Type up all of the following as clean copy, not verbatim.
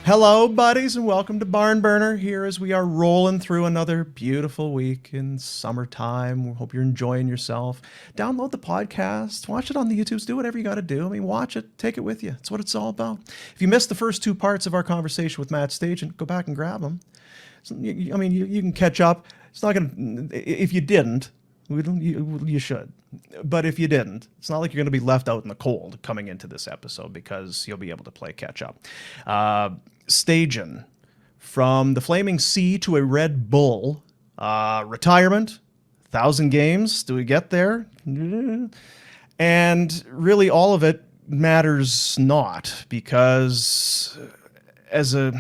Hello, buddies, and welcome to Barn Burner here as we are rolling through another beautiful week in summertime. We hope you're enjoying yourself. Download the podcast, watch it on the YouTubes, do whatever you got to do. I mean, watch it, take it with you. It's what it's all about. If you missed the first two parts of our conversation with Matt Stajan, go back and grab them. You can catch up. It's not going to, if you didn't, you should. But if you didn't, it's not like you're going to be left out in the cold coming into this episode because you'll be able to play catch up. Stajan, from the Flaming Sea to a Red Bull, retirement, 1,000 games. Do we get there? And really, all of it matters not, because as a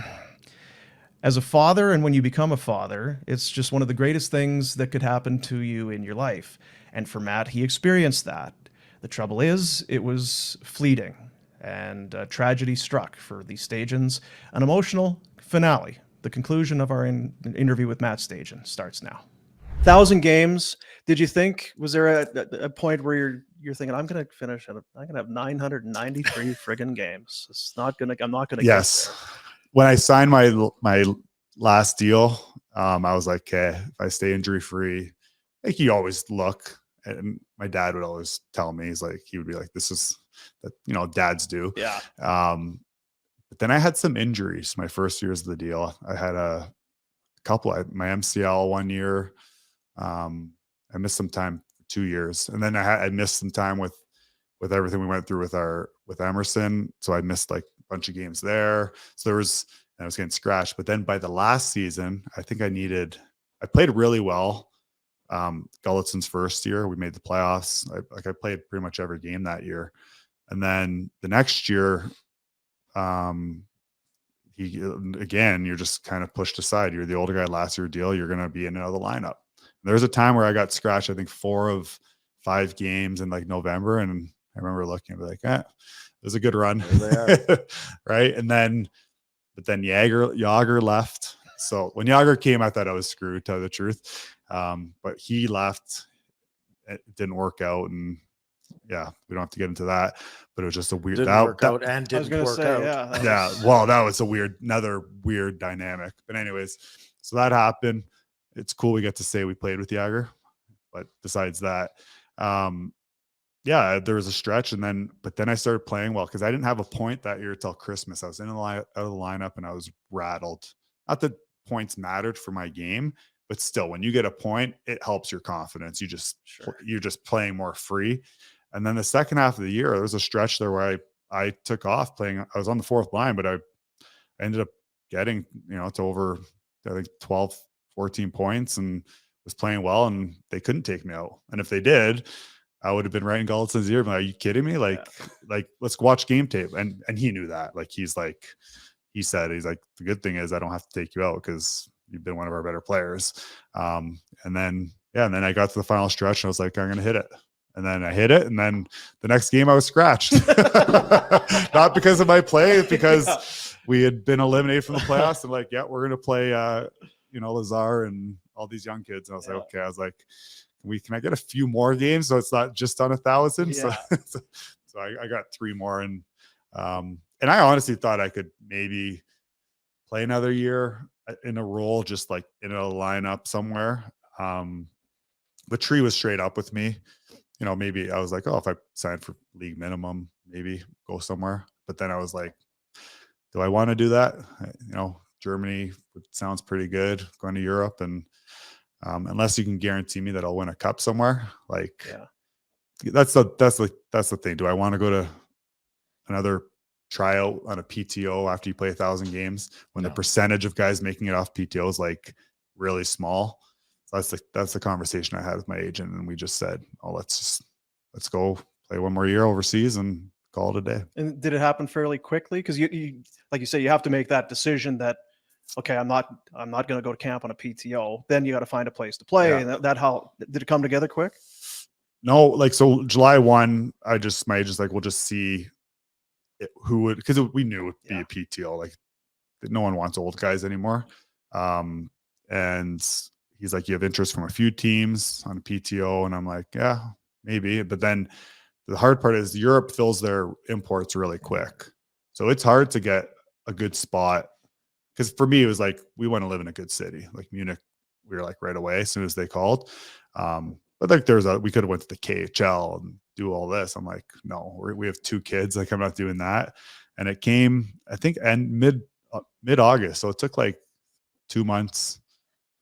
father, and when you become a father, it's just one of the greatest things that could happen to you in your life. And for Matt, he experienced that. The trouble is, it was fleeting, and tragedy struck for the Stajans. An emotional finale. The conclusion of our interview with Matt Stajan starts now. 1,000 games. Did you think, was there a point where you're thinking, I'm going to have 993 friggin' games. I'm not going to Yes. When I signed my last deal, I was like, okay, if I stay injury free, like you always look, and my dad would always tell me, he would be like, this is that, dads do. Yeah. But then I had some injuries my first years of the deal. I had a couple, my MCL 1 year. I missed some time for 2 years. And then I missed some time with everything we went through with Emerson. So I missed like a bunch of games there. So I was getting scratched. But then by the last season, I think I played really well. Gullettson's first year, we made the playoffs. I played pretty much every game that year. And then the next year, you're just kind of pushed aside. You're the older guy, last year deal. You're going to be in another lineup. There's a time where I got scratched, I think 4 of 5 games in like November. And I remember looking and be like, it was a good run. Right. But then Yager left. So when Yager came, I thought I was screwed, to tell the truth. But he left. It didn't work out. And yeah, we don't have to get into that, but it was just a weird, didn't work out. Yeah. Well, that was another weird dynamic, but anyways, so that happened. It's cool. We get to say we played with Yager, but besides that, there was a stretch, but then I started playing well, because I didn't have a point that year till Christmas. I was out of the lineup and I was rattled. Not that points mattered for my game, but still, when you get a point, it helps your confidence. You're just playing more free. And then the second half of the year, there was a stretch there where I took off playing. I was on the 4th line, but I ended up getting, to over, I think 12, 14 points, and was playing well, and they couldn't take me out. And if they did, I would have been right in Gullettson's ear. Are you kidding me? Let's watch game tape. And he knew that. He said, the good thing is I don't have to take you out because you've been one of our better players. And then I got to the final stretch and I was like, I'm going to hit it. And then I hit it. And then the next game I was scratched. Not because of my play, because we had been eliminated from the playoffs. And we're going to play, Lazar and all these young kids. And I was like, okay. I was like, can I get a few more games so it's not just on 1,000? Yeah. So I got 3 more. And I honestly thought I could maybe play another year in a role, just like in a lineup somewhere. But Tree was straight up with me. Maybe I was like, if I signed for league minimum, maybe go somewhere. But then I was like, do I want to do that? Germany sounds pretty good, going to Europe. And unless you can guarantee me that I'll win a cup somewhere, that's the thing. Do I want to go to another tryout on a PTO after you play 1,000 games when the percentage of guys making it off PTO is really small? So that's the conversation I had with my agent, and we just said, let's go play one more year overseas and call it a day. And did it happen fairly quickly? Because you like you say, you have to make that decision that, okay, I'm not going to go to camp on a PTO. Then you got to find a place to play. Yeah. And that how did it come together quick? No, so July 1, my agent's like, we'll just see who would, because we knew it would be a PTO. No one wants old guys anymore. And he's like, you have interest from a few teams on a PTO. And I'm like, yeah, maybe. But then the hard part is Europe fills their imports really quick. So it's hard to get a good spot because for me, it was like, we want to live in a good city. Like Munich, we were like right away as soon as they called. But like we could have went to the KHL and do all this. I'm like, no, we have 2 kids. Like, I'm not doing that. And it came, I think, and mid August. So it took like 2 months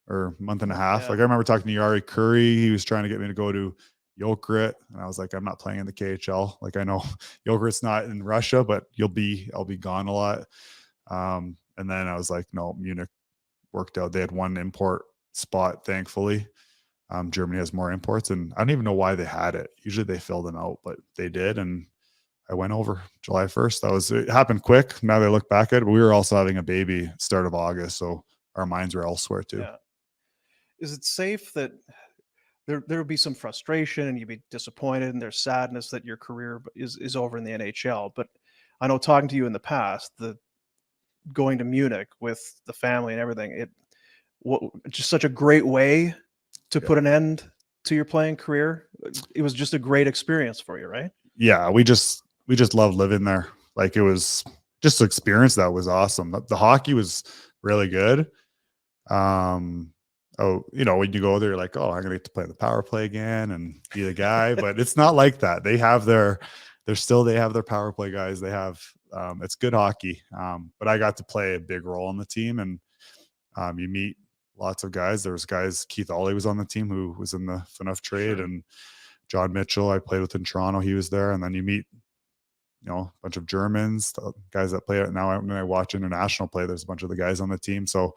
or month and a half. Yeah. Like, I remember talking to Yari Curry. He was trying to get me to go to Jokerit, and I was like, I'm not playing in the KHL. Like, I know Jokerit's not in Russia, but I'll be gone a lot. And then I was like, no, Munich worked out. They had 1 import spot, thankfully. Germany has more imports, and I don't even know why they had it. Usually they fill them out, but they did, and I went over July 1st. It happened quick. Now they look back at it, but we were also having a baby start of August, so our minds were elsewhere too. Yeah. Is it safe that there would be some frustration and you'd be disappointed and there's sadness that your career is over in the NHL? But I know, talking to you in the past, the going to Munich with the family and everything, just such a great way to put an end to your playing career. It was just a great experience for you, right? Yeah, we just loved living there. Like, it was just an experience that was awesome. The hockey was really good. When you go there, you're like, oh, I'm gonna get to play the power play again and be the guy. But it's not like that. They have their power play guys. They have it's good hockey. But I got to play a big role in the team, and you meet lots of guys. There was guys, Keith Ollie was on the team, who was in the FNUF trade, and John Mitchell, I played with in Toronto. He was there. And then you meet, a bunch of Germans, the guys that play it now. When I watch international play, there's a bunch of the guys on the team. So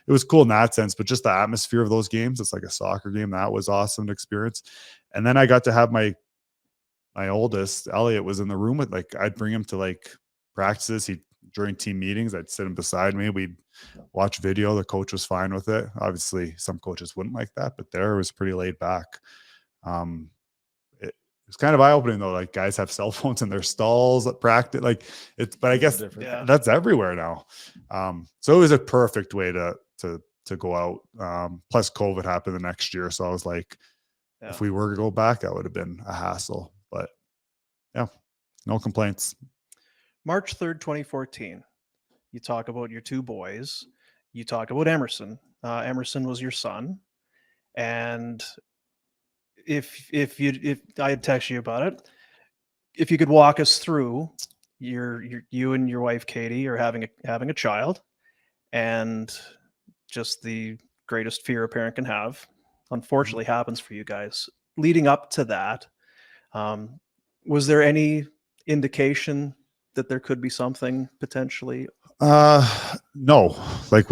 it was cool in that sense, but just the atmosphere of those games, it's like a soccer game. That was awesome to experience. And then I got to have my oldest, Elliot, was in the room with, like, I'd bring him to like practices. During team meetings, I'd sit him beside me. We'd watch video. The coach was fine with it. Obviously, some coaches wouldn't like that, but there it was pretty laid back. It's kind of eye-opening though. Like, guys have cell phones in their stalls at practice. Like, but I guess that's everywhere now. So it was a perfect way to go out. Plus COVID happened the next year. So I was like, if we were to go back, that would have been a hassle, but yeah, no complaints. March 3rd, 2014. You talk about your 2 boys. You talk about Emerson. Emerson was your son. And if I had texted you about it, if you could walk us through you and your wife Katie are having a child, and just the greatest fear a parent can have, unfortunately, happens for you guys. Leading up to that, was there any indication that there could be something potentially? No, like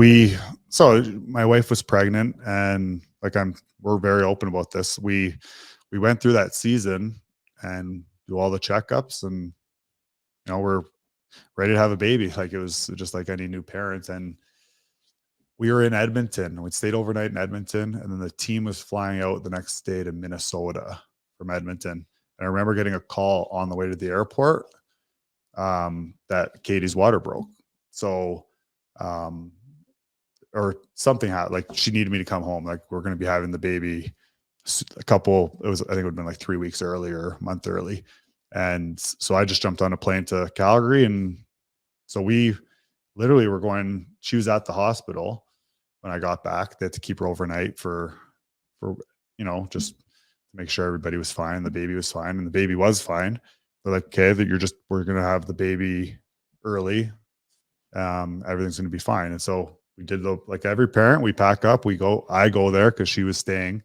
so my wife was pregnant, and like, we're very open about this. We went through that season and do all the checkups, and we're ready to have a baby. Like, it was just like any new parent. And we were in Edmonton. We stayed overnight in Edmonton, and then the team was flying out the next day to Minnesota from Edmonton. And I remember getting a call on the way to the airport that Katie's water broke. So, or something happened. Like, she needed me to come home. Like, we're going to be having the baby I think it would have been like 3 weeks earlier, a month early. And so I just jumped on a plane to Calgary. And so we literally were going, she was at the hospital when I got back. They had to keep her overnight for, just to make sure everybody was fine. The baby was fine, and the baby was fine. They're like, okay, we're going to have the baby early. Everything's going to be fine. And so we did, like every parent, we pack up, I go there because she was staying.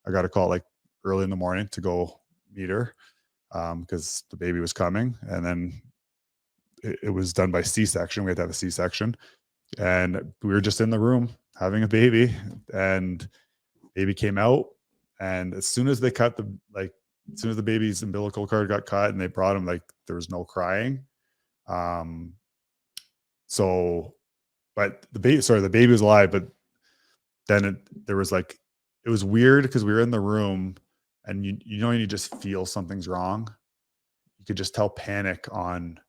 I got a call like early in the morning to go meet her because the baby was coming. And then it was done by C-section. We had to have a C-section. And we were just in the room having a baby, and baby came out. And as soon as they cut as soon as the baby's umbilical cord got cut and they brought him, like, there was no crying. But the baby was alive, but then it was weird because we were in the room, and you just feel something's wrong. You could just tell panic on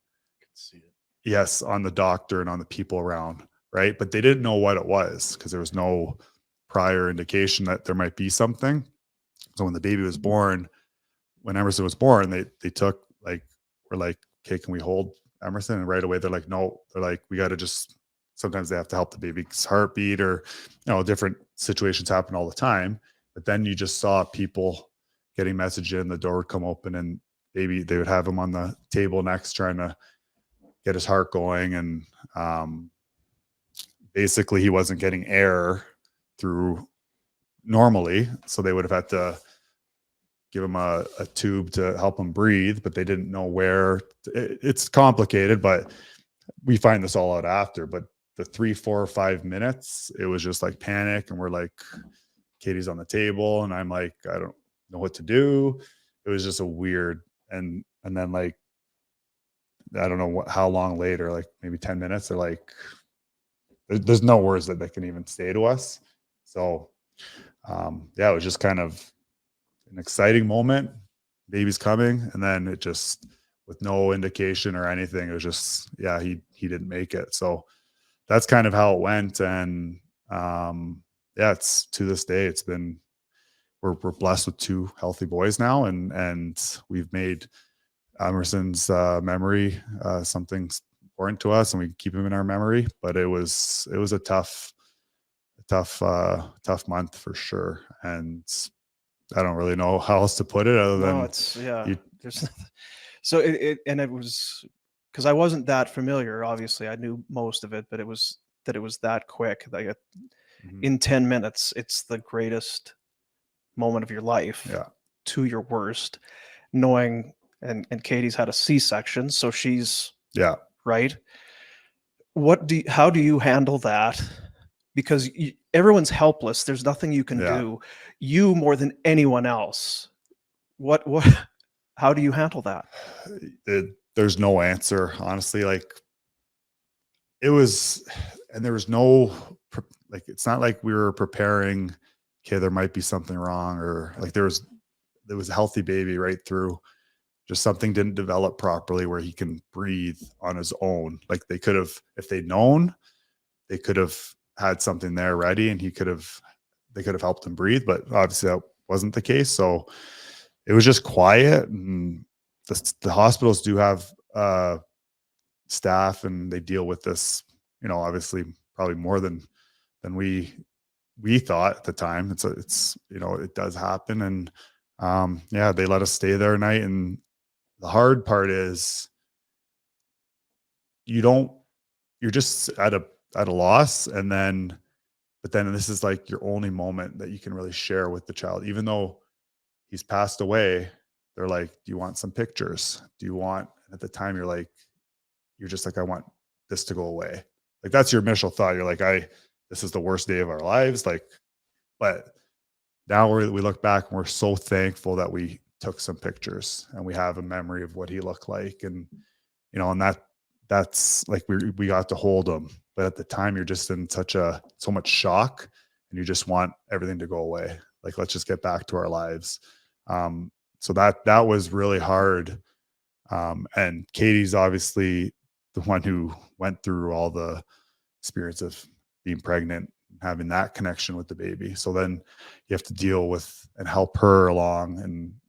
the doctor and on the people around, right? But they didn't know what it was because there was no prior indication that there might be something. So when the baby was born, when Emerson was born, they took we're like, okay, can we hold Emerson? And right away they're like, no, they're like, we got to just sometimes they have to help the baby's heartbeat, or, different situations happen all the time. But then you just saw people getting messaged in, the door would come open, and maybe they would have him on the table next, trying to get his heart going. And basically he wasn't getting air through normally. So they would have had to give him a tube to help him breathe, but they didn't know where. It's complicated, but we find this all out after. But the 3, 4, or 5 minutes, it was just like panic. And we're like, Katie's on the table, and I'm like, I don't know what to do. It was just a weird, and then like, I don't know how long later, like maybe 10 minutes, they're like, there's no words that they can even say to us. So yeah, it was just kind of an exciting moment. Baby's coming, and then it just, with no indication or anything, it was just, yeah, he didn't make it. So that's kind of how it went. And yeah, it's, to this day, it's been, we're blessed with 2 healthy boys now, and we've made Emerson's memory something important to us, and we keep him in our memory. But it was a tough month for sure. And I don't really know how else to put it other than there's so it was, because I wasn't that familiar. Obviously I knew most of it, but it was that quick. Like in 10 minutes, it's the greatest moment of your life to your worst, knowing, and Katie's had a C-section, so she's right. How do you handle that? Because everyone's helpless. There's nothing you can do. You more than anyone else. How do you handle that? There's no answer, honestly. Like, it was, and there was no, like, it's not like we were preparing, okay, there might be something wrong, or like there was a healthy baby right through. Just something didn't develop properly where he can breathe on his own. Like, they could have, if they'd known, they could have had something there ready, and they could have helped him breathe, but obviously that wasn't the case. So it was just quiet. And the hospitals do have staff, and they deal with this, obviously probably more than we thought at the time. It's it does happen. And yeah, they let us stay there a night. And the hard part is you're just at a loss. But then this is like your only moment that you can really share with the child. Even though he's passed away, they're like, do you want some pictures? Do you want, at the time you're just like, I want this to go away. Like, that's your initial thought. You're like, this is the worst day of our lives. Like, but now we look back and we're so thankful that we took some pictures and we have a memory of what he looked like. And, and that's like, we got to hold him. But at the time, you're just in so much shock, and you just want everything to go away. Like, let's just get back to our lives. So that was really hard. And Katie's obviously the one who went through all the experience of being pregnant, having that connection with the baby. So then you have to deal with and help her along,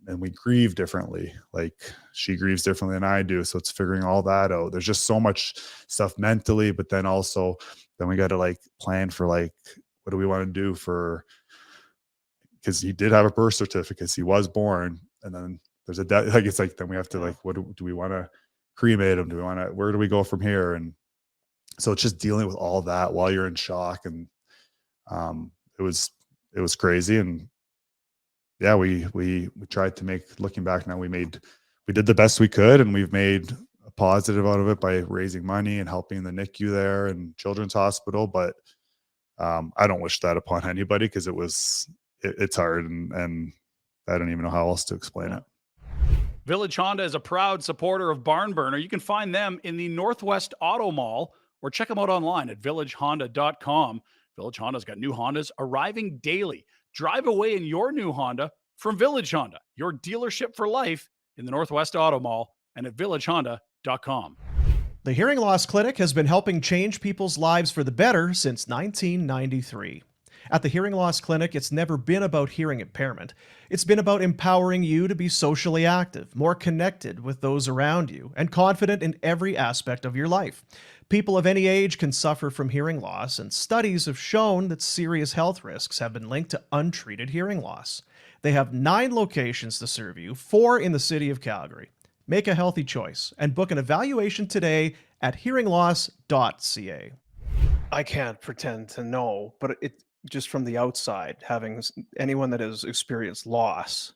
and we grieve differently. Like, she grieves differently than I do. So it's figuring all that out. There's just so much stuff mentally, but then also we got to like plan for, like, what do we want to do because he did have a birth certificate. He was born, and then there's a death. Like, it's like, then we have to like, what do we want to cremate him? Where do we go from here? And so it's just dealing with all that while you're in shock. And it was crazy. And yeah, we tried to make, looking back now, we did the best we could, and we've made a positive out of it by raising money and helping the NICU there and Children's Hospital. But I don't wish that upon anybody, because it's hard, and I don't even know how else to explain it. Village Honda is a proud supporter of Barn Burner. You can find them in the Northwest Auto Mall, or check them out online at villagehonda.com. Village Honda's got new Hondas arriving daily. Drive away in your new Honda from Village Honda, your dealership for life in the Northwest Auto Mall, and at villagehonda.com. The Hearing Loss Clinic has been helping change people's lives for the better since 1993. At the Hearing Loss Clinic, it's never been about hearing impairment. It's been about empowering you to be socially active, more connected with those around you, and confident in every aspect of your life. People of any age can suffer from hearing loss, and studies have shown that serious health risks have been linked to untreated hearing loss. They have 9 locations to serve you, 4 in the city of Calgary. Make a healthy choice and book an evaluation today at hearingloss.ca. I can't pretend to know, but it just from the outside, having anyone that has experienced loss,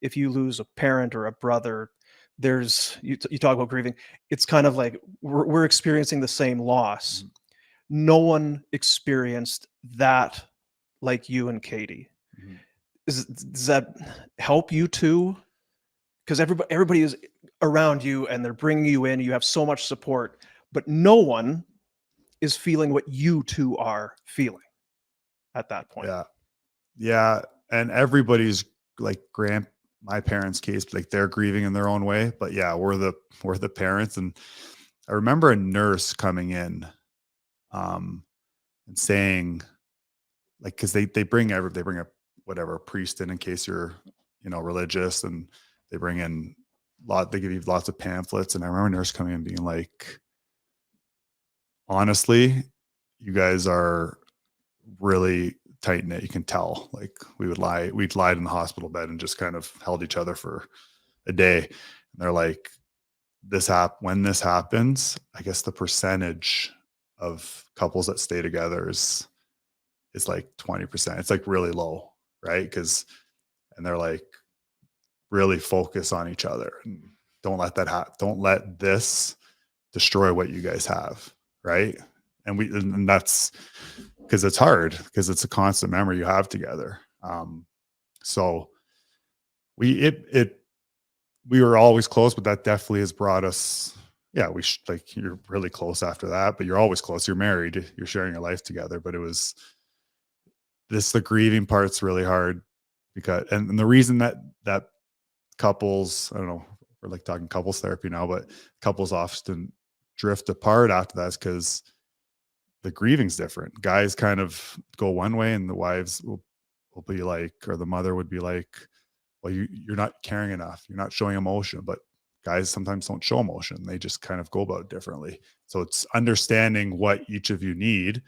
if you lose a parent or a brother, there's you talk about grieving. It's kind of like we're experiencing the same loss. No one experienced that like you and Katie. Does that help you too? Because everybody is around you and they're bringing you in. You have so much support, but no one is feeling what you two are feeling at that point. Yeah. And everybody's like my parents' case, like they're grieving in their own way, but yeah, we're the parents. And I remember a nurse coming in, and saying, like, cause they bring a priest in case you're, religious, and they bring in they give you lots of pamphlets. And I remember a nurse coming in being like, honestly, you guys are really tight knit. You can tell, like we'd lied in the hospital bed and just kind of held each other for a day. And they're like, when this happens, I guess the percentage of couples that stay together is like 20%. It's like really low. Right. And they're like, really focus on each other and don't let that happen. Don't let this destroy what you guys have. Right. And that's because it's hard, because it's a constant memory you have together. So we were always close, but that definitely has brought us. Yeah. You're really close after that, but you're always close. You're married, you're sharing your life together, but the grieving part's really hard because, and the reason that couples, I don't know, we're like talking couples therapy now, but couples often drift apart after that is because the grieving's different. Guys kind of go one way and the wives will be like, or the mother would be like, well, you're not caring enough. You're not showing emotion. But guys sometimes don't show emotion. They just kind of go about it differently. So it's understanding what each of you need.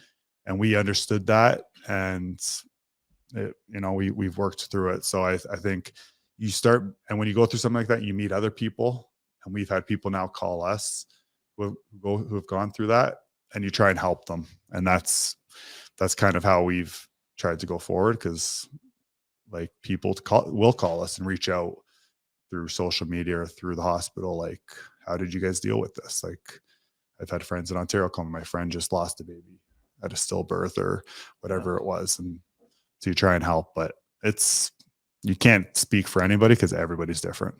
And we understood that. And we've worked through it. So I think you start, and when you go through something like that, you meet other people, and we've had people now call us who have gone through that, and you try and help them. And that's kind of how we've tried to go forward, because like people will call us and reach out through social media or through the hospital. Like, how did you guys deal with this? Like, I've had friends in Ontario come, my friend just lost a baby at a stillbirth or whatever it was. And so you try and help, but you can't speak for anybody because everybody's different.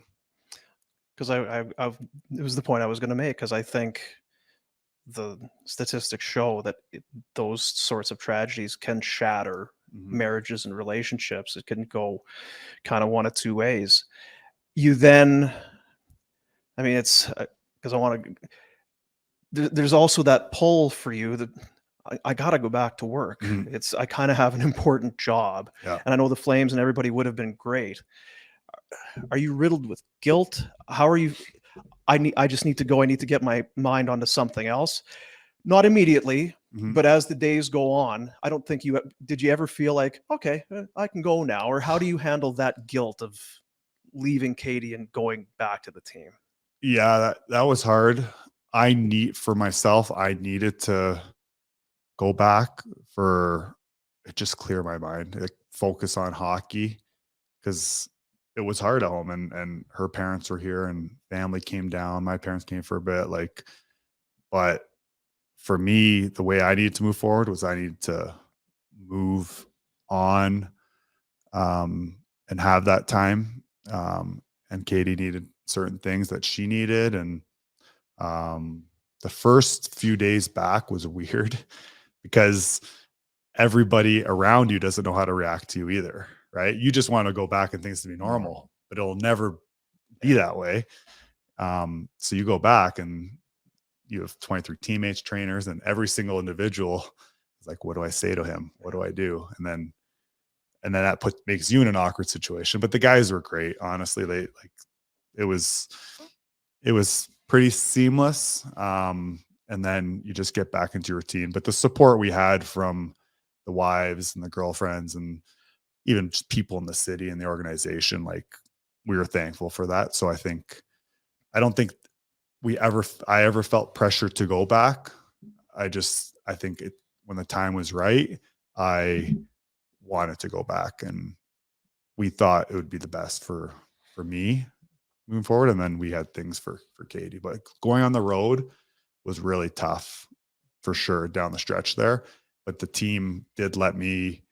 Because it was the point I was going to make, because I think the statistics show that those sorts of tragedies can shatter marriages and relationships. It can go kind of one of two ways. It's because I want to. There's also that pull for you that I got to go back to work. I kind of have an important job, and I know the Flames and everybody would have been great. Are you riddled with guilt? How are you? I just need to go. I need to get my mind onto something else. Not immediately, but as the days go on, I don't think did you ever feel like, okay, I can go now? Or how do you handle that guilt of leaving Katie and going back to the team? Yeah, that was hard. For myself, I needed to go back for it, just clear my mind, like focus on hockey, because it was hard at home, and her parents were here and family came down. My parents came for a bit, but for me, the way I needed to move forward was I needed to move on, and have that time. And Katie needed certain things that she needed. And the first few days back was weird because everybody around you doesn't know how to react to you either, right? You just want to go back and things to be normal, but it'll never be that way. So you go back and you have 23 teammates, trainers, and every single individual It's like, what do I say to him? What do I do? And then that makes you in an awkward situation. But the guys were great. Honestly, it was pretty seamless. And then you just get back into your routine. But the support we had from the wives and the girlfriends and even just people in the city and the organization, like, we were thankful for that. So I don't think I ever felt pressure to go back. I think when the time was right, I wanted to go back, and we thought it would be the best for me moving forward. And then we had things for Katie, but going on the road was really tough for sure down the stretch there. But the team did let me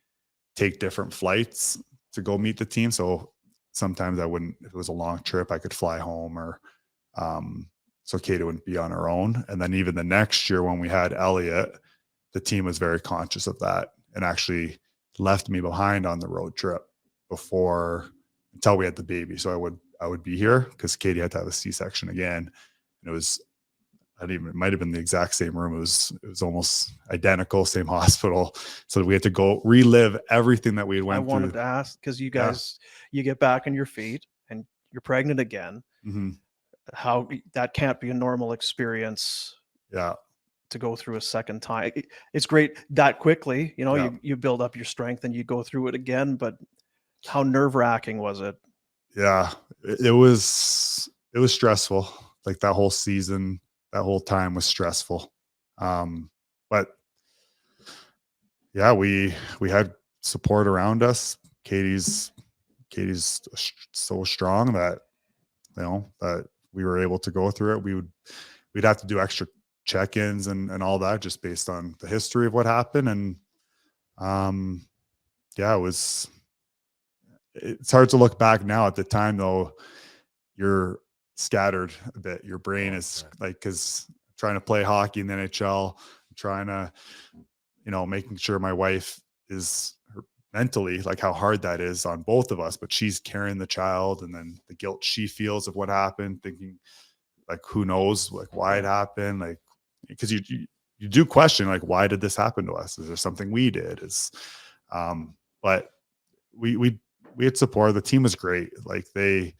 take different flights to go meet the team. So sometimes I wouldn't, if it was a long trip, I could fly home, or so Katie wouldn't be on her own. And then even the next year when we had Elliot, the team was very conscious of that and actually left me behind on the road trip until we had the baby. So I would be here because Katie had to have a C-section again. And it might have been the exact same room. It was almost identical, same hospital. So we had to go relive everything that we had went through. I wanted to ask, because you guys, you get back on your feet and you're pregnant again. Mm-hmm. How that can't be a normal experience. Yeah. To go through a second time. It's great that quickly, you build up your strength and you go through it again, but how nerve-wracking was it? Yeah, it was stressful. Like that whole season, that whole time was stressful. But yeah, we had support around us. Katie's so strong that, that we were able to go through it. We'd have to do extra check-ins and all that just based on the history of what happened. And it's hard to look back now. At the time though, you're scattered a bit. Your brain is because trying to play hockey in the NHL, trying to, making sure my wife is mentally, like, how hard that is on both of us, but she's carrying the child, and then the guilt she feels of what happened, thinking like, who knows, like, why it happened, like, because you do question, like, why did this happen to us? Is there something we did? But we had support. The team was great. Like, they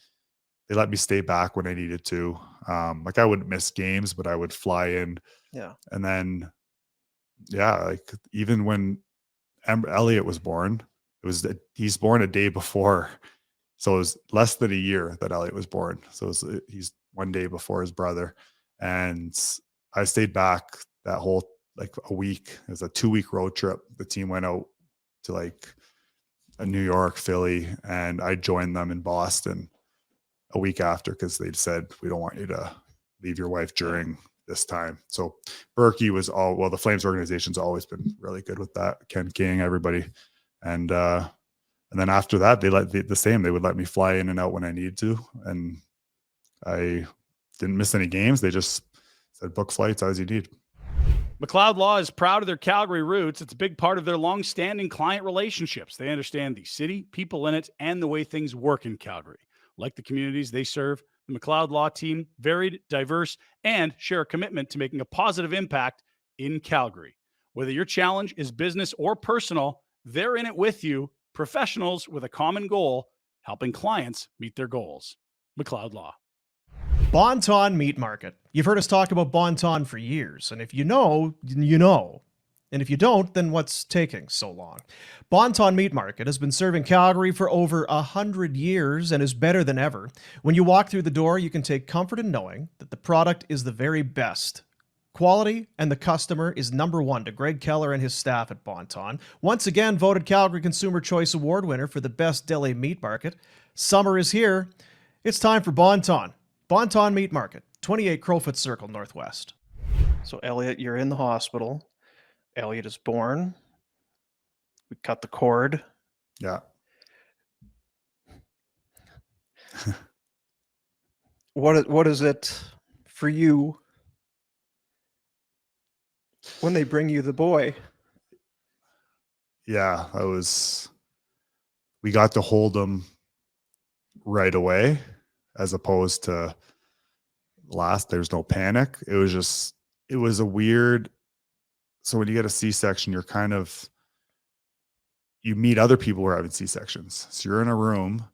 let me stay back when I needed to. Like, I wouldn't miss games, but I would fly in. Yeah. And then, like, even when Elliot was born, he's born a day before. So it was less than a year that Elliot was born. So he's one day before his brother. And I stayed back that whole, like, a week. It was a 2-week road trip. The team went out to, like, New York, Philly, and I joined them in Boston a week after, because they'd said, we don't want you to leave your wife during this time. So Berkey was the Flames organization's always been really good with that. Ken King, everybody. And then after that, they would let me fly in and out when I needed to. And I didn't miss any games. They just said, book flights as you need. McLeod Law is proud of their Calgary roots. It's a big part of their long-standing client relationships. They understand the city, people in it, and the way things work in Calgary. Like the communities they serve, the McLeod Law team, varied, diverse, and share a commitment to making a positive impact in Calgary. Whether your challenge is business or personal, they're in it with you, professionals with a common goal, helping clients meet their goals. McLeod Law. Bonton Meat Market. You've heard us talk about Bonton for years, and if you know, you know. And if you don't, then what's taking so long? Bonton Meat Market has been serving Calgary for over 100 years and is better than ever. When you walk through the door, you can take comfort in knowing that the product is the very best. Quality and the customer is number one to Greg Keller and his staff at Bonton. Once again, voted Calgary Consumer Choice Award winner for the best deli meat market. Summer is here. It's time for Bonton. Bonton Meat Market, 28 Crowfoot Circle, Northwest. So, Elliot, you're in the hospital. Elliot is born. We cut the cord. Yeah. What is it for you when they bring you the boy? Yeah, we got to hold him right away, as opposed to there's no panic. It was a weird so when you get a C-section, you meet other people who are having C-sections. So you're in a room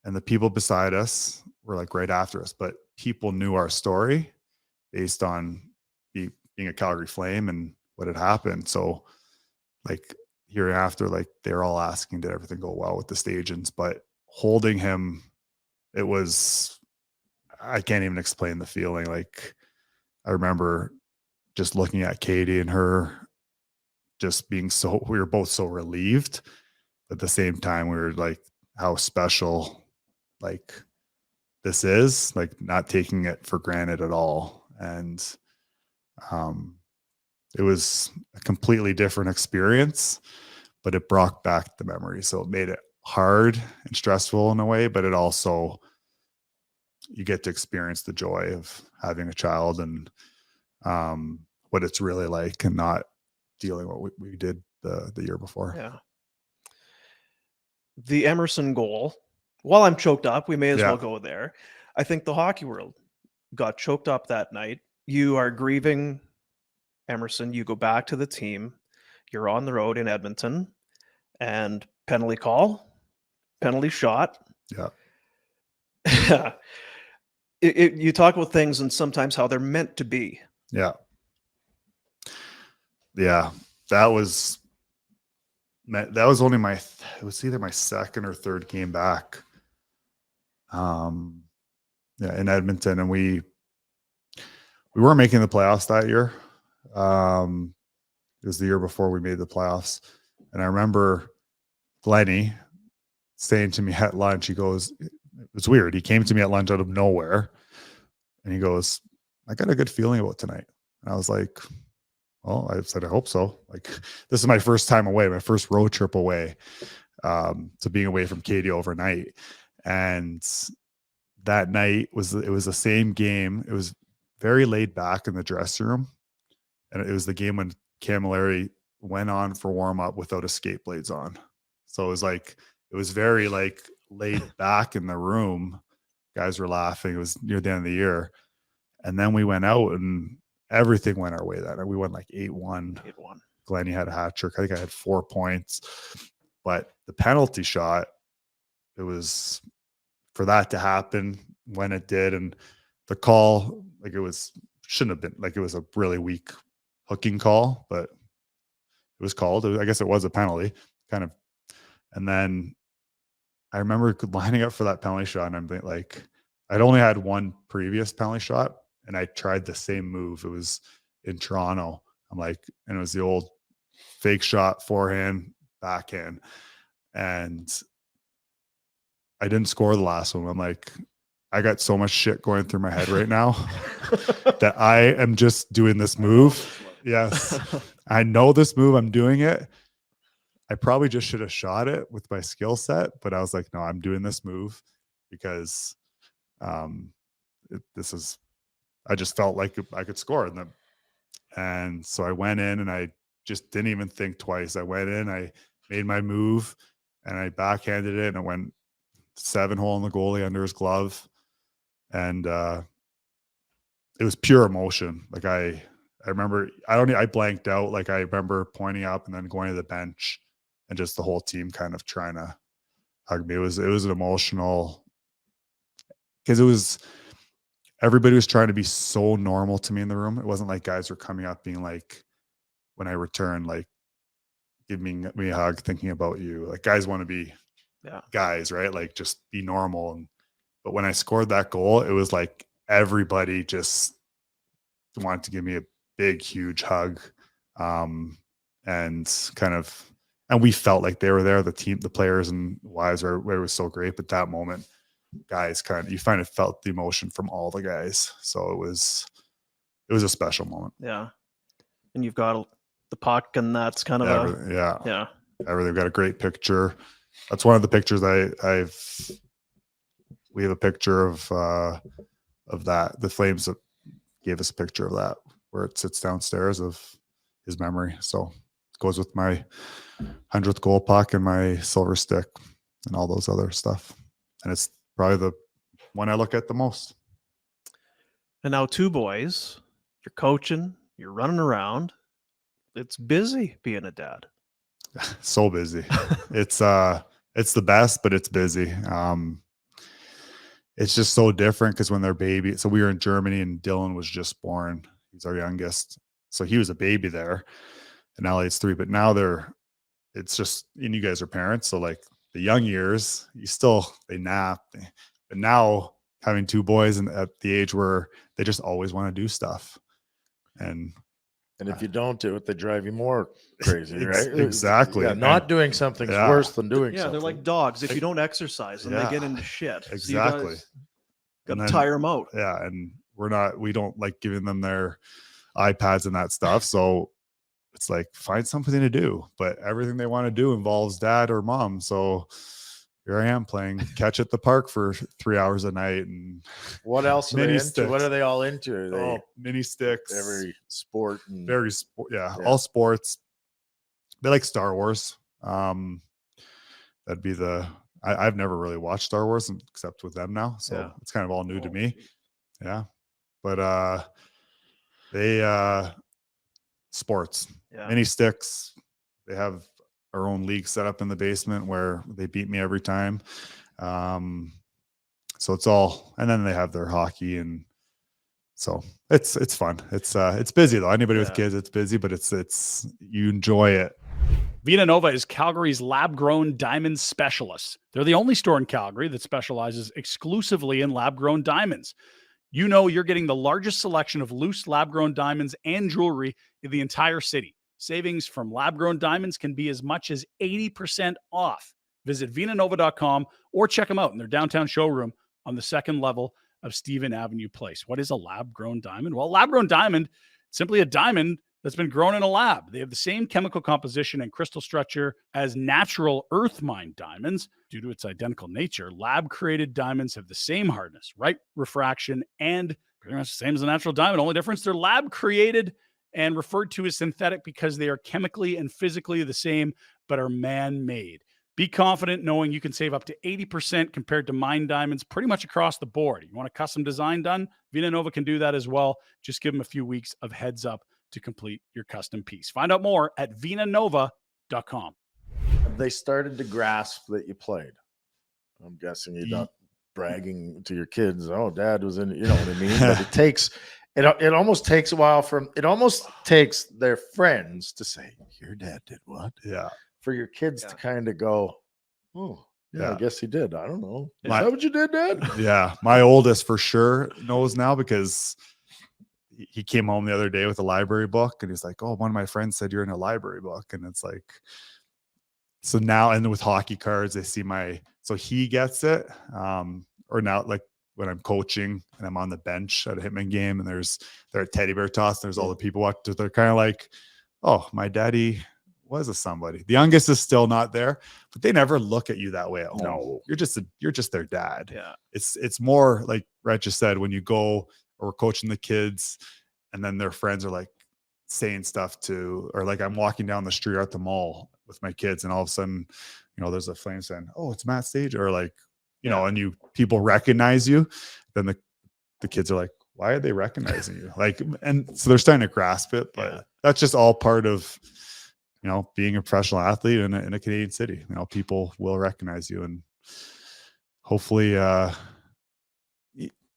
and the people beside us were like right after us, but people knew our story based on being a Calgary Flame and what had happened. So like hereafter, like they're all asking, did everything go well with the Stajans? But holding him, I can't even explain the feeling. Like I remember just looking at Katie and her just being we were both so relieved. But at the same time, we were like, how special, like this is, like not taking it for granted at all. And it was a completely different experience, but it brought back the memory. So it made it hard and stressful in a way, but it also, you get to experience the joy of having a child and what it's really like and not dealing what we did the year before. Yeah. The Emerson goal, while I'm choked up, we may as well go there. I think the hockey world got choked up that night. You are grieving Emerson. You go back to the team. You're on the road in Edmonton and penalty call, penalty shot. Yeah. You talk about things and sometimes how they're meant to be. Yeah. Yeah. That was only it was either my second or third game back. In Edmonton, and we weren't making the playoffs that year. It was the year before we made the playoffs. And I remember Glennie saying to me at lunch, he goes, it's weird. He came to me at lunch out of nowhere and he goes, I got a good feeling about tonight. And I was like, well, I said, I hope so. Like, this is my first time away, my first road trip away. So being away from Katie overnight. And that night it was the same game. It was very laid back in the dressing room. And it was the game when Camilleri went on for warm up without escape blades on. So it was very like laid back in the room. Guys were laughing. It was near the end of the year. And then we went out and everything went our way that night. We won like 8-1. Glennie had a hat trick. I think I had 4 points. But the penalty shot, it was for that to happen when it did. And the call, like shouldn't have been, like it was a really weak hooking call, but it was called. I guess it was a penalty kind of. And then I remember lining up for that penalty shot and I'm like, I'd only had one previous penalty shot and I tried the same move. It was in Toronto. I'm like, and it was the old fake shot, forehand, backhand. And I didn't score the last one. I'm like, I got so much shit going through my head right now that I am just doing this move. Yes. I know this move. I'm doing it. I probably just should have shot it with my skill set, but I was like, no, I'm doing this move because I just felt like I could score. And so I went in and I just didn't even think twice. I went in, I made my move and I backhanded it and it went 7-hole in the goalie under his glove. And it was pure emotion. Like I remember, I blanked out. Like I remember pointing up and then going to the bench and just the whole team kind of trying to hug me. It was an emotional, because everybody was trying to be so normal to me in the room. It wasn't like guys were coming up being like, when I returned, like giving me a hug, thinking about you. Like guys want to be guys, right? Like just be normal. But when I scored that goal, it was like everybody just wanted to give me a big, huge hug. And we felt like they were there. The team, the players and wives it was so great. But that moment, guys you kind of felt the emotion from all the guys. So it was a special moment. Yeah. And you've got the puck and that's kind of everything. Got a great picture. That's one of the pictures we have a picture of that. The Flames gave us a picture of that where it sits downstairs of his memory. So it goes with my 100th goal puck and my silver stick and all those other stuff. And it's probably the one I look at the most. And now 2 boys, you're coaching, you're running around. it's busy being a dad. So busy. It's the best, but it's busy. It's just so different because when they're baby, so we were in Germany and Dylan was just born. He's our youngest. So he was a baby there, and Elliot's 3, but now it's just, and you guys are parents. So like the young years, they nap, but now having 2 boys and at the age where they just always want to do stuff. And if you don't do it, they drive you more crazy, right? Exactly. Yeah, not doing something's worse than doing something. They're like dogs. If you don't exercise, then they get into shit. Exactly. So got to tire them out. Yeah. And we don't like giving them their iPads and that stuff. So it's like, find something to do, but everything they want to do involves dad or mom. So here I am playing catch at the park for 3 hours a night. And what else are they into? Sticks. What are they all into? Mini sticks. Every sport. All sports. They like Star Wars. That'd be I've never really watched Star Wars except with them now. So it's kind of all new to me. Yeah. But they sports. Yeah. Mini sticks. They have our own league set up in the basement where they beat me every time. So it's all, and then they have their hockey, and so it's fun. It's busy though. Anybody with kids, it's busy, but it's you enjoy it. Vena Nova is Calgary's lab-grown diamond specialist. They're the only store in Calgary that specializes exclusively in lab-grown diamonds. You know you're getting the largest selection of loose lab-grown diamonds and jewelry in the entire city. Savings from lab-grown diamonds can be as much as 80% off. Visit venanova.com or check them out in their downtown showroom on the second level of Stephen Avenue Place. What is a lab-grown diamond? Well, lab-grown diamond, simply a diamond that's been grown in a lab. They have the same chemical composition and crystal structure as natural earth-mined diamonds. Due to its identical nature, lab-created diamonds have the same hardness, right refraction, and pretty much the same as a natural diamond. Only difference, they're lab-created and referred to as synthetic because they are chemically and physically the same, but are man-made. Be confident knowing you can save up to 80% compared to mined diamonds pretty much across the board. You want a custom design done? Vena Nova can do that as well. Just give them a few weeks of heads up to complete your custom piece. Find out more at venanova.com. They started to grasp that you played. I'm guessing you're not bragging to your kids, oh, dad was in, you know what I mean? But it almost takes a while it almost takes their friends to say, your dad did what? Yeah. For your kids to kind of go, oh, yeah, I guess he did. I don't know. Is that what you did, Dad? Yeah. My oldest for sure knows now because he came home the other day with a library book and he's like, oh, one of my friends said you're in a library book. And it's like, so now, and with hockey cards, they see so he gets it. Or now, like when I'm coaching and I'm on the bench at a Hitman game and they're at Teddy Bear Toss, and there's all the people watching, they're kind of like, oh, my daddy was a somebody. The youngest is still not there, but they never look at you that way at home. No. You're just their dad. Yeah. It's more like Rhett just said, when you go or we're coaching the kids and then their friends are like saying stuff or like I'm walking down the street or at the mall with my kids and all of a sudden, there's a flame saying, oh, it's Matt Stajan, or like, and people recognize you, then the kids are like, why are they recognizing you? Like, and so they're starting to grasp it, but that's just all part of, being a professional athlete in a Canadian city. People will recognize you, and hopefully they're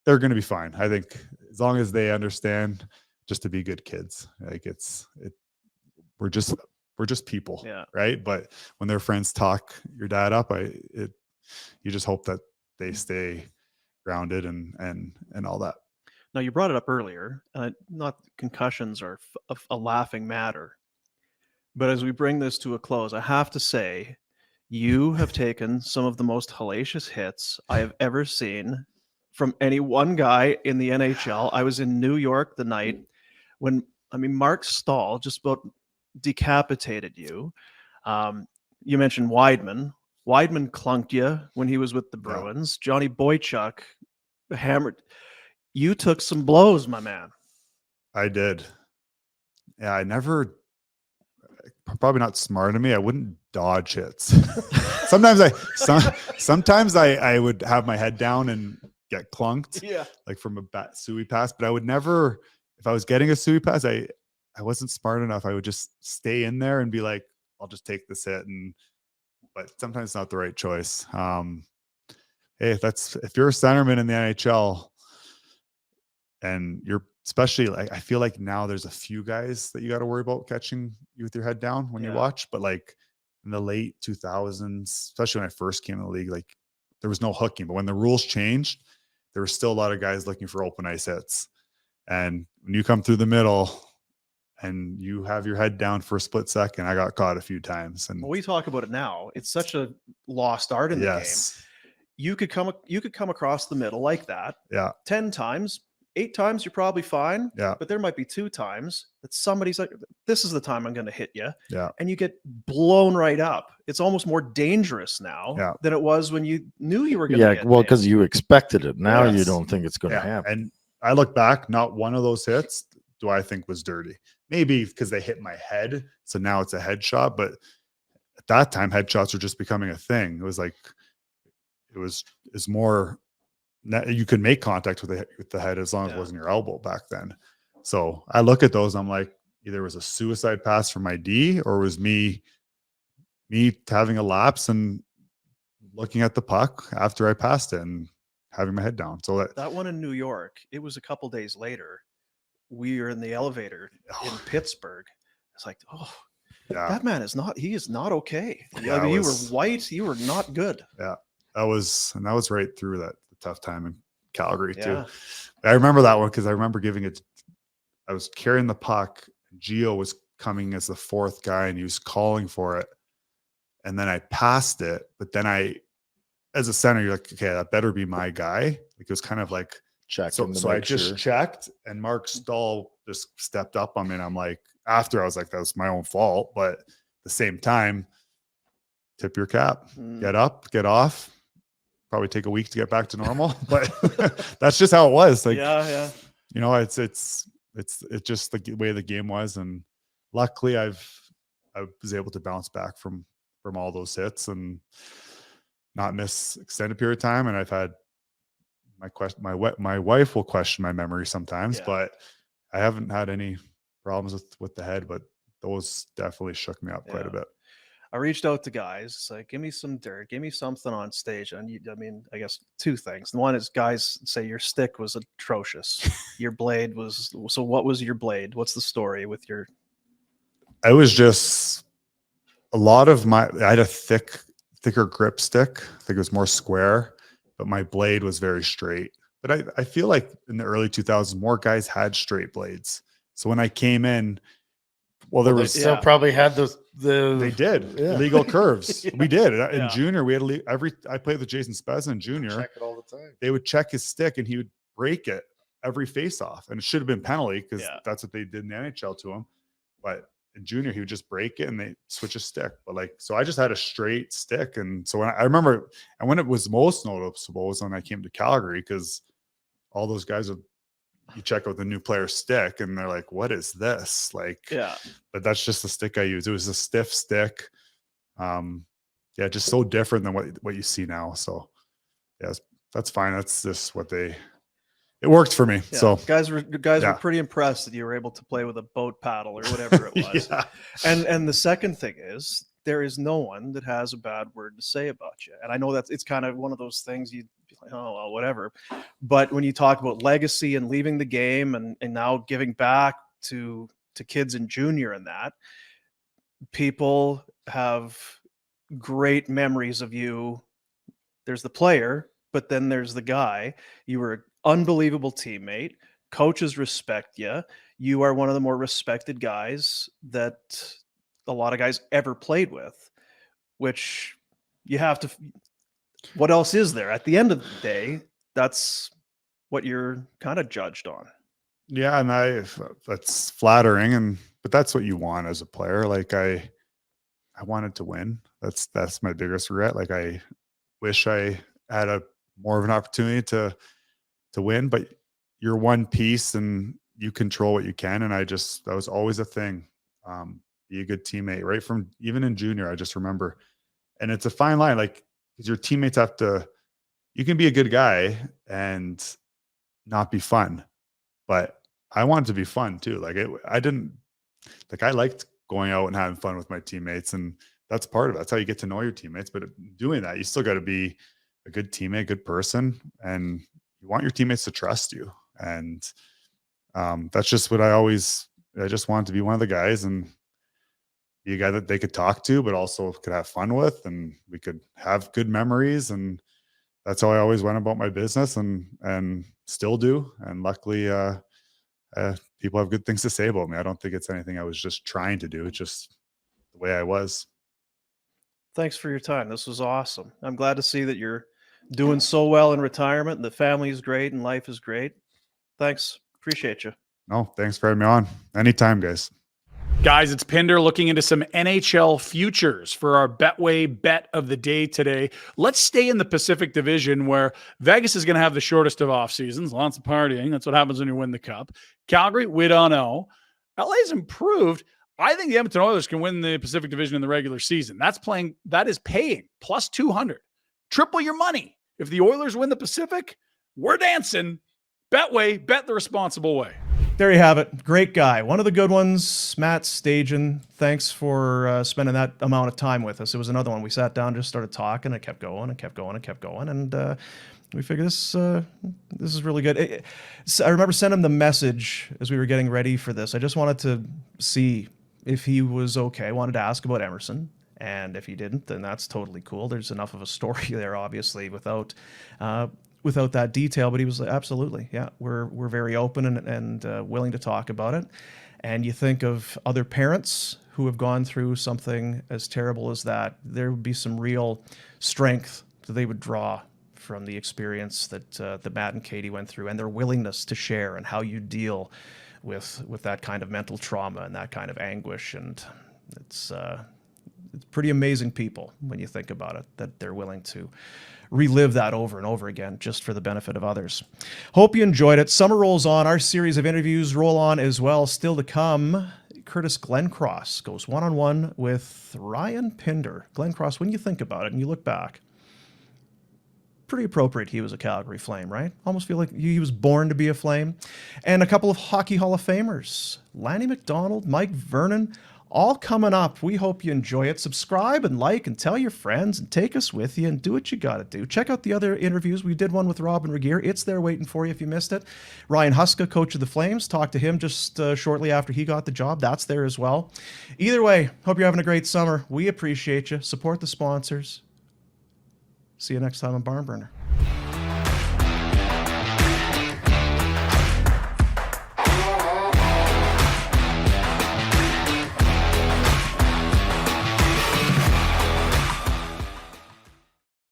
going to be fine. I think as long as they understand just to be good kids, like we're just people, right? But when their friends talk your dad up, you just hope that they stay grounded and all that. Now, you brought it up earlier, not concussions are a laughing matter. But as we bring this to a close, I have to say, you have taken some of the most hellacious hits I have ever seen from any one guy in the NHL. I was in New York the night when, Mark Stahl just about decapitated you. You mentioned Weidman. Weidman clunked you when he was with the Bruins. Johnny Boychuk hammered. You took some blows, my man. I did. Yeah, probably not smart of me. I wouldn't dodge hits. Sometimes I would have my head down and get clunked, like from a Suey pass. But I would never, if I was getting a Suey pass, I I wasn't smart enough. I would just stay in there and be like, I'll just take this hit. But sometimes it's not the right choice. Hey, if you're a centerman in the NHL and you're especially like, I feel like now there's a few guys that you got to worry about catching you with your head down when you watch, but like in the late 2000s, especially when I first came in the league, like there was no hooking, but when the rules changed, there were still a lot of guys looking for open ice hits. And when you come through the middle and you have your head down for a split second, I got caught a few times. And Well, we talk about it now. It's such a lost art in the game. You could come across the middle like that. 10 times, 8 times, you're probably fine. But there might be 2 times that somebody's like, this is the time I'm going to hit you. And you get blown right up. It's almost more dangerous now than it was when you knew you were going to get well, hit. because you expected it. Now you don't think it's going to happen. And I look back, not one of those hits do I think was dirty. Maybe because they hit my head. So now it's a headshot. But at that time, headshots were just becoming a thing. It was like, it's more, you could make contact with the head as long as it wasn't your elbow back then. So I look at those and I'm like, either it was a suicide pass from my D or it was me having a lapse and looking at the puck after I passed it and having my head down. So that one in New York, it was a couple days later. We were in the elevator in Pittsburgh. It's like, that man is not okay. I mean, you were white. You were not good. That was right through that tough time in Calgary too. I remember that one because I remember I was carrying the puck. Gio was coming as the 4th guy and he was calling for it. And then I passed it. But then as a center, you're like, okay, that better be my guy. Like it was kind of like, so I just checked and Mark Stahl just stepped up on me. And I'm like, after I was like, that was my own fault. But at the same time, tip your cap, get up, get off. Probably take a week to get back to normal, but that's just how it was. Like, you know, it's just the way the game was. And luckily I was able to bounce back from all those hits and not miss extended period of time. And I've had my wife will question my memory sometimes, but I haven't had any problems with the head, but those definitely shook me up quite a bit. I reached out to guys. It's like, give me some dirt, give me something on stage. And I guess 2 things. One is guys say your stick was atrocious. Your blade was. So what was your blade? What's the story with your? I was just a lot of I had a thicker grip stick. I think it was more square, but my blade was very straight. But I feel like in the early 2000s, more guys had straight blades. So when I came in, there was still probably had they did illegal curves. We did in junior. We had I played with Jason Spezza in junior. Check it all the time. They would check his stick and he would break it every face off, and it should have been penalty because that's what they did in the NHL to him. But in junior, he would just break it and they switch his stick. But so I just had a straight stick, and so I remember, and when it was most noticeable was when I came to Calgary because all those guys would. You check out the new player's stick and they're like, what is this? But that's just the stick I use. It was a stiff stick. Just so different than what you see now. So that's fine. That's just it worked for me. So guys were pretty impressed that you were able to play with a boat paddle or whatever it was. And the second thing is there is no one that has a bad word to say about you. And I know that it's kind of one of those things you'd be like, oh, well, whatever. But when you talk about legacy and leaving the game and now giving back to kids in junior and that, people have great memories of you. There's the player, but then there's the guy. You were an unbelievable teammate. Coaches respect you. You are one of the more respected guys that a lot of guys ever played with, which you have to, what else is there? At the end of the day, that's what you're kind of judged on. Yeah. And that's flattering. But that's what you want as a player. Like I wanted to win. That's my biggest regret. Like I wish I had more of an opportunity to win, but you're one piece and you control what you can. And that was always a thing. Be a good teammate, right? From even in junior, I just remember, and it's a fine line, like, because your teammates you can be a good guy and not be fun, but I wanted to be fun too. Like I didn't like I liked going out and having fun with my teammates, and that's part of it. That's how you get to know your teammates. But doing that, you still got to be a good teammate, good person, and you want your teammates to trust you. And that's just what I just wanted to be one of the guys and be a guy that they could talk to, but also could have fun with, and we could have good memories. And that's how I always went about my business, and still do. And luckily, people have good things to say about me. I don't think it's anything I was just trying to do. It's just the way I was. Thanks for your time. This was awesome. I'm glad to see that you're doing so well in retirement, and the family is great and life is great. Thanks. Appreciate you. No, thanks for having me on. Anytime, guys. Guys, it's Pinder looking into some NHL futures for our Betway bet of the day today. Let's stay in the Pacific Division, where Vegas is going to have the shortest of off seasons. Lots of partying. That's what happens when you win the Cup. Calgary, we don't know. LA's improved. I think the Edmonton Oilers can win the Pacific Division in the regular season. That is paying plus 200. Triple your money. If the Oilers win the Pacific, we're dancing. Betway, bet the responsible way. There you have it. Great guy. One of the good ones, Matt Stajan. Thanks for spending that amount of time with us. It was another one. We sat down, just started talking, and kept going and kept going and kept going. And we figured this is really good. I remember sending him the message as we were getting ready for this. I just wanted to see if he was okay. I wanted to ask about Emerson. And if he didn't, then that's totally cool. There's enough of a story there, obviously, without that detail. But he was like, absolutely, yeah, we're very open and willing to talk about it. And you think of other parents who have gone through something as terrible as that, there would be some real strength that they would draw from the experience that Matt and Katie went through, and their willingness to share, and how you deal with that kind of mental trauma and that kind of anguish. And it's pretty amazing people when you think about it, that they're willing to relive that over and over again just for the benefit of others. Hope you enjoyed it. Summer rolls on. Our series of interviews roll on as well. Still to come, Curtis Glencross goes one-on-one with Ryan Pinder. Glencross, when you think about it and you look back, pretty appropriate he was a Calgary Flame, right? Almost feel like he was born to be a Flame. And a couple of Hockey Hall of Famers, Lanny McDonald, Mike Vernon, all coming up. We hope you enjoy it. Subscribe and like and tell your friends and take us with you and do what you got to do. Check out the other interviews. We did one with Robin Regeer. It's there waiting for you if you missed it. Ryan Huska, coach of the Flames, talked to him just shortly after he got the job. That's there as well. Either way, hope you're having a great summer. We appreciate you. Support the sponsors. See you next time on Barn Burner.